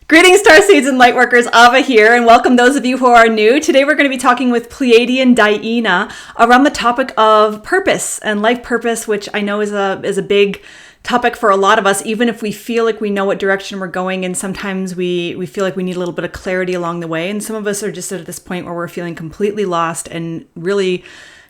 Greetings, Starseeds and Lightworkers. Ava here, and welcome those of you who are new. Today we're going to be talking with Pleiadian DiYeena around the topic of purpose and life purpose, which I know is a big topic for a lot of us, even if we feel like we know what direction we're going. And sometimes we feel like we need a little bit of clarity along the way. And some of us are just at this point where we're feeling completely lost and really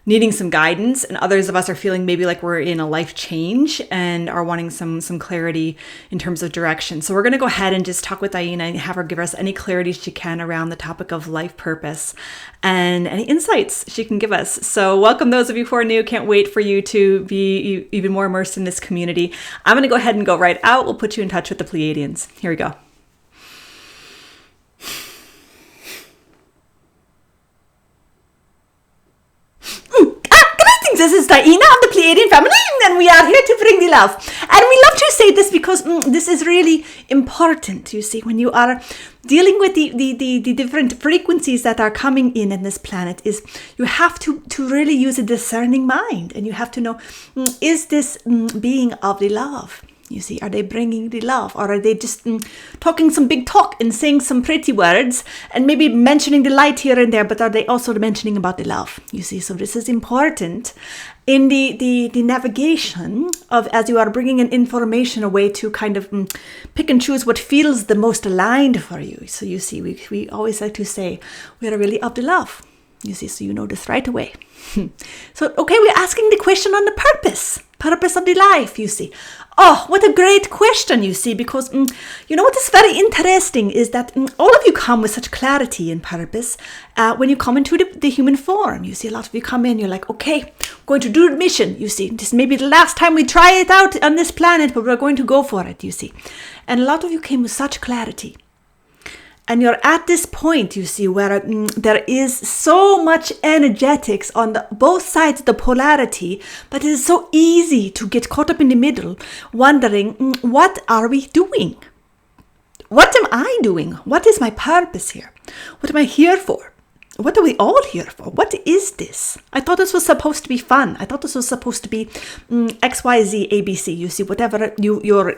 needing some guidance, and others of us are feeling maybe like we're in a life change and are wanting some clarity in terms of direction. So we're going to go ahead and just talk with DiYeena and have her give us any clarity she can around the topic of life purpose and any insights she can give us. So welcome those of you who are new. Can't wait for you to be even more immersed in this community. I'm going to go ahead and go right out. We'll put you in touch with the Pleiadians. Here we go. This is DiYeena of the Pleiadian Family, and we are here to bring the love. And we love to say this because this is really important, you see, when you are dealing with the different frequencies that are coming in this planet, is you have to really use a discerning mind, and you have to know, is this being of the love? You see, are they bringing the love, or are they just talking some big talk and saying some pretty words and maybe mentioning the light here and there, but are they also mentioning about the love? You see, so this is important in the navigation of, as you are bringing in information away, to kind of pick and choose what feels the most aligned for you. So you see, we always like to say we are really of the love. You see, so you know this right away. So, okay, we're asking the question on the purpose of the life, you see. Oh, what a great question, you see, because, you know what is very interesting is that all of you come with such clarity and purpose when you come into the human form. You see, a lot of you come in, you're like, okay, we're going to do the mission, you see. This may be the last time we try it out on this planet, but we're going to go for it, you see. And a lot of you came with such clarity. And you're at this point, you see, where there is so much energetics on both sides of the polarity, but it is so easy to get caught up in the middle, wondering, what are we doing? What am I doing? What is my purpose here? What am I here for? What are we all here for? What is this? I thought this was supposed to be fun. I thought this was supposed to be X, Y, Z, A, B, C. You see, whatever your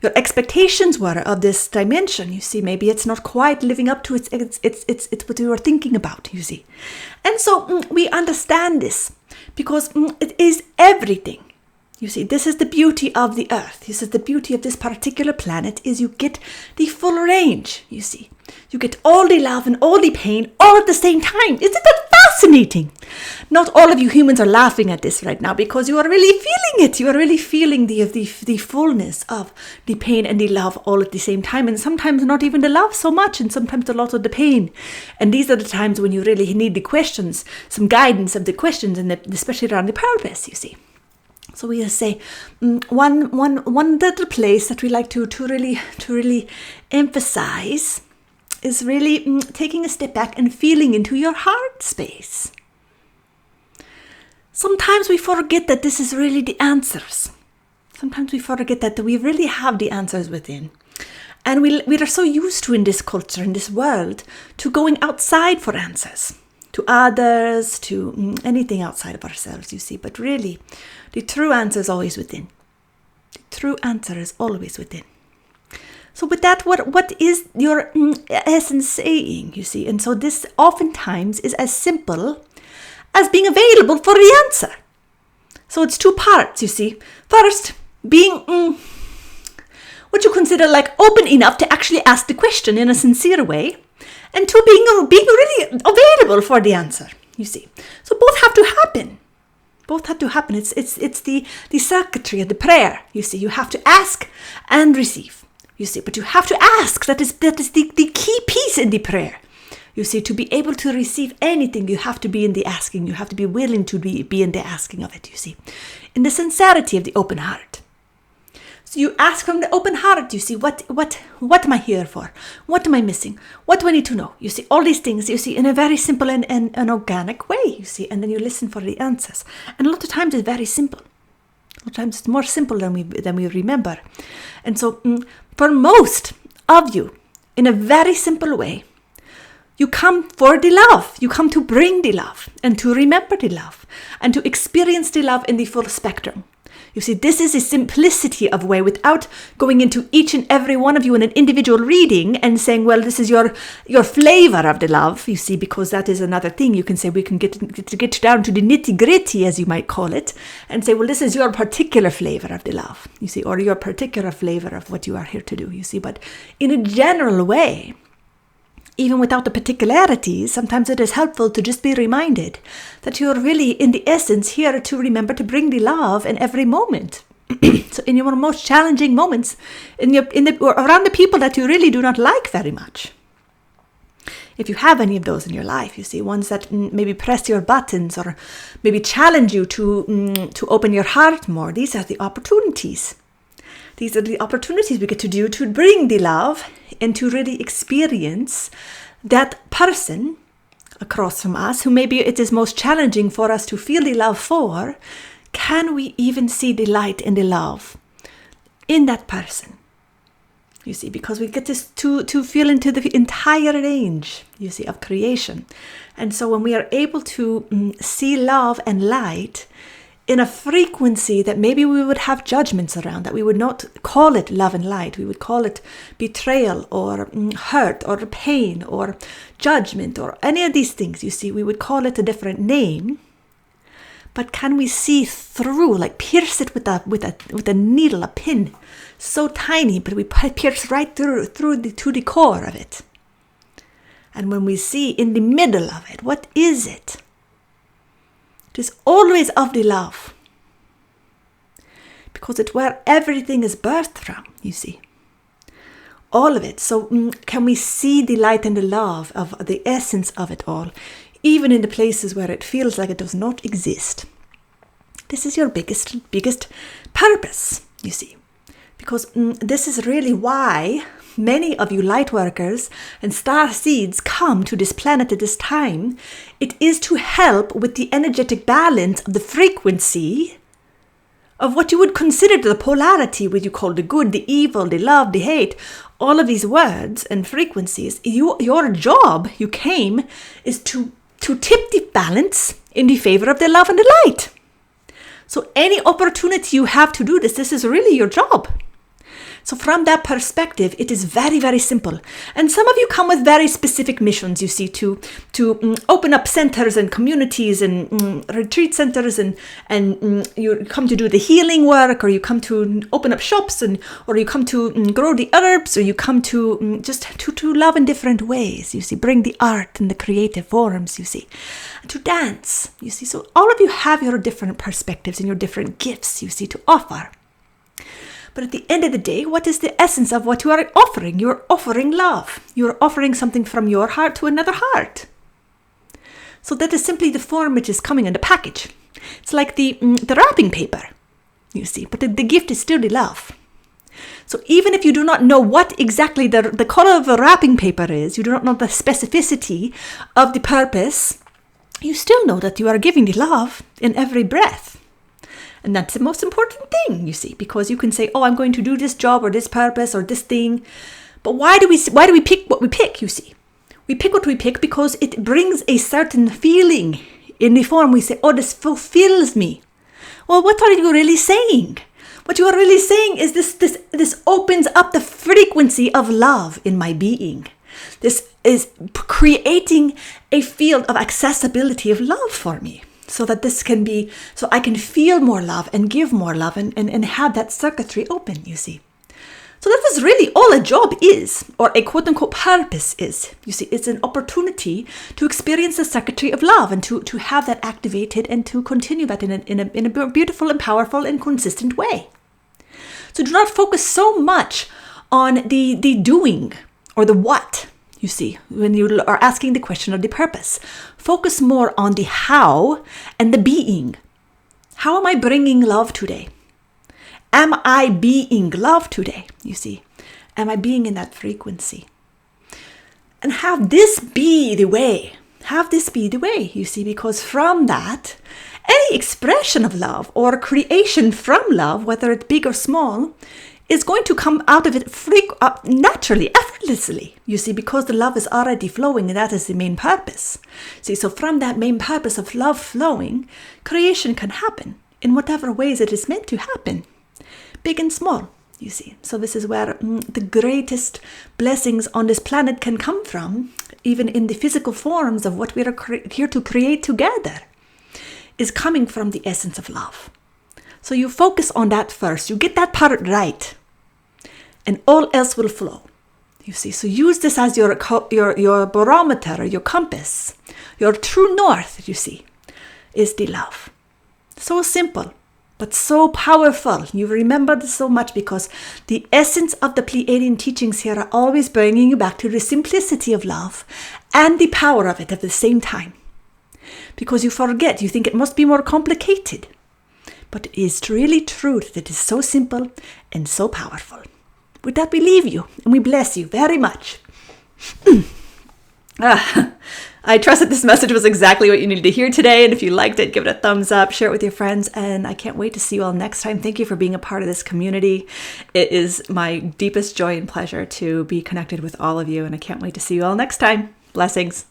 expectations were of this dimension. You see, maybe it's not quite living up to it's what you were thinking about. You see, and so we understand this because it is everything. You see, this is the beauty of the earth. This is the beauty of this particular planet, is you get the full range, you see. You get all the love and all the pain all at the same time. Isn't that fascinating? Not all of you humans are laughing at this right now because you are really feeling it. You are really feeling the fullness of the pain and the love all at the same time. And sometimes not even the love so much, and sometimes a lot of the pain. And these are the times when you really need the questions, some guidance of the questions, and especially around the purpose, you see. So we say one little place that we like to really emphasize is really taking a step back and feeling into your heart space. Sometimes we forget that this is really the answers. Sometimes we forget that we really have the answers within. And we are so used to, in this culture, in this world, to going outside for answers. To others, to anything outside of ourselves, you see. But really, the true answer is always within. The true answer is always within. So with that, what is your essence saying, you see? And so this oftentimes is as simple as being available for the answer. So it's two parts, you see. First, being what you consider like open enough to actually ask the question in a sincere way. And two, being really available for the answer, you see. So both have to happen. Both have to happen. It's the circuitry of the prayer, you see. You have to ask and receive, you see. But you have to ask. That is the key piece in the prayer. You see, to be able to receive anything, you have to be in the asking. You have to be willing to be in the asking of it, you see. In the sincerity of the open heart. So you ask from the open heart, you see, what am I here for? What am I missing? What do I need to know? You see, all these things, you see, in a very simple and organic way, you see, and then you listen for the answers. And a lot of times it's very simple. A lot of times it's more simple than we remember. And so for most of you, in a very simple way, you come for the love. You come to bring the love and to remember the love and to experience the love in the full spectrum. You see, this is a simplicity of way without going into each and every one of you in an individual reading and saying, well, this is your flavor of the love, you see, because that is another thing. You can say we can get down to the nitty gritty, as you might call it, and say, well, this is your particular flavor of the love, you see, or your particular flavor of what you are here to do, you see. But in a general way, even without the particularities, sometimes it is helpful to just be reminded that you're really, in the essence, here to remember to bring the love in every moment. So in your most challenging moments, around the people that you really do not like very much. If you have any of those in your life, you see, ones that maybe press your buttons or maybe challenge you to open your heart more, these are the opportunities. These are the opportunities we get to do to bring the love and to really experience that person across from us who maybe it is most challenging for us to feel the love for. Can we even see the light and the love in that person? You see, because we get to feel into the entire range, you see, of creation. And so when we are able to see love and light in a frequency that maybe we would have judgments around, that we would not call it love and light, we would call it betrayal or hurt or pain or judgment or any of these things, you see, we would call it a different name. But can we see through, like pierce it with a needle, a pin, so tiny, but we pierce right through to the core of it. And when we see in the middle of it, what is it? It is always of the love. Because it's where everything is birthed from, you see. All of it. So can we see the light and the love of the essence of it all, even in the places where it feels like it does not exist? This is your biggest purpose, you see. Because this is really why many of you light workers and star seeds come to this planet at this time. It is to help with the energetic balance of the frequency of what you would consider the polarity, what you call the good, the evil, the love, the hate, all of these words and frequencies. Your job, you came, is to tip the balance in the favor of the love and the light. So any opportunity you have to do this is really your job. So from that perspective, it is very, very simple. And some of you come with very specific missions, you see, to open up centers and communities and retreat centers, and you come to do the healing work, or you come to open up shops, or you come to grow the herbs, or you come to just to love in different ways, you see, bring the art and the creative forms, you see, to dance, you see. So all of you have your different perspectives and your different gifts, you see, to offer. But at the end of the day, what is the essence of what you are offering? You're offering love. You're offering something from your heart to another heart. So that is simply the form which is coming in the package. It's like the wrapping paper, you see, but the gift is still the love. So even if you do not know what exactly the color of the wrapping paper is, you do not know the specificity of the purpose, you still know that you are giving the love in every breath. And that's the most important thing, you see, because you can say, oh, I'm going to do this job or this purpose or this thing. But why do we pick what we pick, you see? We pick what we pick because it brings a certain feeling in the form we say, oh, this fulfills me. Well, what are you really saying? What you are really saying is this opens up the frequency of love in my being. This is creating a field of accessibility of love for me. So that this can be, so I can feel more love and give more love and have that circuitry open, you see. So that is really all a job is, or a quote unquote purpose is. You see, it's an opportunity to experience the circuitry of love and to have that activated and to continue that in a beautiful and powerful and consistent way. So do not focus so much on the doing or the what. You see, when you are asking the question of the purpose, focus more on the how and the being. How am I bringing love today? Am I being love today? You see, am I being in that frequency? And have this be the way. Have this be the way, you see, because from that, any expression of love or creation from love, whether it's big or small, is going to come out of it naturally, effortlessly, you see, because the love is already flowing, and that is the main purpose. See, so from that main purpose of love flowing, creation can happen. in whatever ways it is meant to happen, big and small, you see. So this is where the greatest blessings on this planet can come from, even in the physical forms of what we are here to create together, is coming from the essence of love. So you focus on that first. You get that part right, and all else will flow. You see, so use this as your barometer, or your compass, your true north, you see, is the love. So simple, but so powerful. You remember this so much because the essence of the Pleiadian teachings here are always bringing you back to the simplicity of love and the power of it at the same time. Because you forget, you think it must be more complicated. But it is really true that it is so simple and so powerful. With that, we leave you and we bless you very much. I trust that this message was exactly what you needed to hear today. And if you liked it, give it a thumbs up, share it with your friends. And I can't wait to see you all next time. Thank you for being a part of this community. It is my deepest joy and pleasure to be connected with all of you. And I can't wait to see you all next time. Blessings.